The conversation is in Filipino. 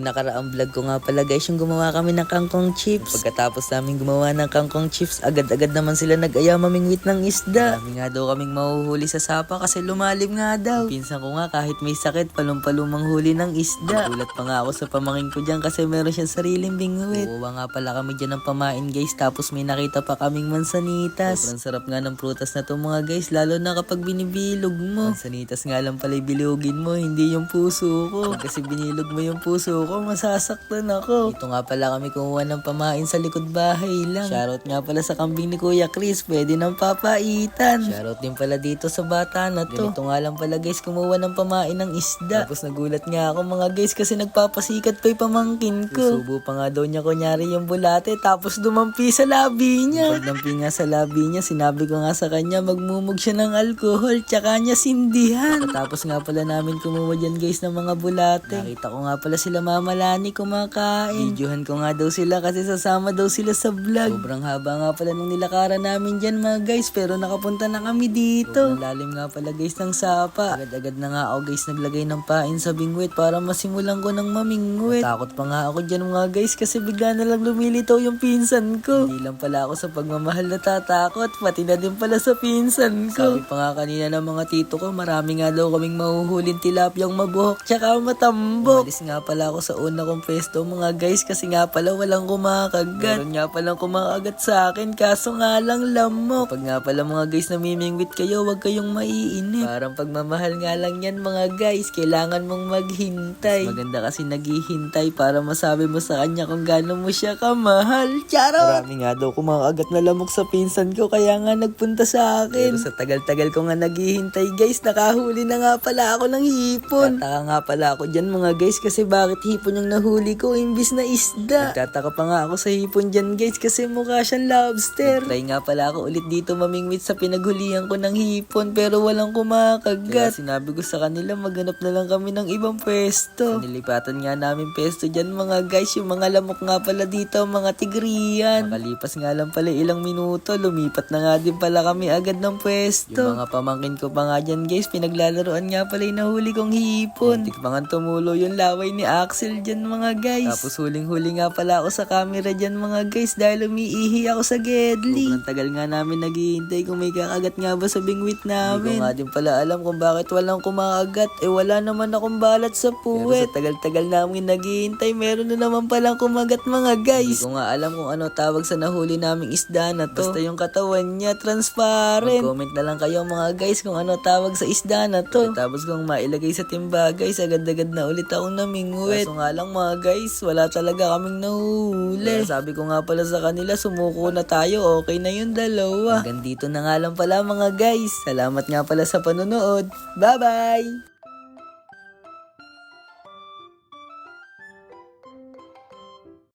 Yung nakaraang vlog ko nga pala guys, yung gumawa kami ng kangkong chips. Pagkatapos namin gumawa ng kangkong chips, agad-agad naman sila nag-aya mamingwit ng isda. Marami nga daw kaming mahuhuli sa sapa kasi lumalim nga daw. Pinsan ko nga kahit may sakit, palong-palong manghuli ng isda. Gulat pa nga ako sa pamangkin ko dyan kasi meron siyang sariling bingwit. Kuha nga pala kami dyan ng pamain guys, tapos may nakita pa kaming mansanitas. Sobrang sarap nga ng prutas na to mga guys, lalo na kapag binibilog mo. Mansanitas nga lang pala bilugin mo, hindi yung puso ko. Kasi binilog mo yung puso ko, masasaktan ako. Ito nga pala kami kumuha ng pamain sa likod bahay lang. Shoutout nga pala sa kambing ni Kuya Chris, pwede nang papaitan. Shoutout din pala dito sa bata na to. Ganito nga lang pala guys, kumuha ng pamain ng isda. Tapos nagulat nga ako mga guys kasi nagpapasikat pa yung pamangkin ko. Subo pa nga daw niya kunyari yung bulate, tapos dumampi sa labi niya. Pag dampi nga sa labi niya, sinabi ko nga sa kanya magmumug siya ng alcohol, tsaka niya sindihan. Tapos nga pala namin kumuha dyan guys ng mga bulate. Nakita ko nga pala sila Mama Lani kumakain. Videohan ko nga daw sila kasi sasama daw sila sa vlog. Sobrang haba nga pala nung nilakaran namin dyan mga guys, pero nakapunta na kami dito. Sobrang lalim nga pala guys ng sapa. Agad-agad na nga ako guys naglagay ng pain sa bingwit para masimulan ko ng mamingwit. Natakot pa nga ako dyan mga guys kasi bigla na lang lumilitaw yung pinsan ko. Hindi lang pala ako sa pagmamahal natatakot, pati na din pala sa pinsan ko. Sabi pa nga kanina ng mga tito ko, marami nga daw kaming mahuhulin tilapyang mabuhok tsaka matambok. Umalis nga pala ako sa una kong pwesto mga guys kasi nga pala walang kumakagat. Meron nga palang kumakagat sa akin kaso nga lang lamok. Kapag nga pala mga guys namimingwit kayo, wag kayong maiinip. Parang pagmamahal nga lang yan mga guys, kailangan mong maghintay. Mas maganda kasi naghihintay para masabi mo sa kanya kung gaano mo siya kamahal. Charot! Marami nga daw kumakagat na lamok sa pinsan ko kaya nga nagpunta sa akin. Pero sa tagal-tagal ko nga naghihintay guys, nakahuli na nga pala ako ng hipon. Tataka nga pala ako dyan mga guys kasi bakit hipon yung nahuli ko imbis na isda. Nagtataka pa nga ako sa hipon dyan guys kasi mukha siyang lobster. Try nga pala ako ulit dito mamingwit sa pinaghulihan ko ng hipon pero walang kumakagat. Kaya sinabi ko sa kanila maghanap na lang kami ng ibang pwesto. Nilipatan nga namin pwesto dyan mga guys, yung mga lamok nga pala dito, mga tigriyan. Makalipas nga lang pala ilang minuto, lumipat na nga din pala kami agad ng pwesto. Yung mga pamangkin ko pa nga dyan guys, pinaglalaroan nga pala yung nahuli kong hipon. Muntik pa nga tumulo yung laway ni Axel dyan mga guys. Tapos huling-huli nga pala ako sa camera dyan mga guys dahil umiihi ako sa gedli. Sobrang tagal nga namin naghihintay kung may kakagat nga ba sa bingwit namin. Hindi ko nga din pala alam kung bakit walang kumakagat. Wala naman akong balat sa puwet. Pero sa tagal-tagal namin naghihintay, meron na naman palang kumagat mga guys. Hindi ko nga alam kung ano tawag sa nahuli naming isda na to. Basta yung katawan niya transparent. Mag-comment na lang kayo mga guys kung ano tawag sa isda na to. Tapos kung mailagay sa timba guys, agad-agad na ulit akong namingwit. Kaso nga lang mga guys, wala talaga kaming nahuli. Kaya sabi ko nga pala sa kanila, sumuko na tayo, okay na yung dalawa. Hanggang dito na nga lang pala mga guys. Salamat nga pala sa panonood. Bye-bye!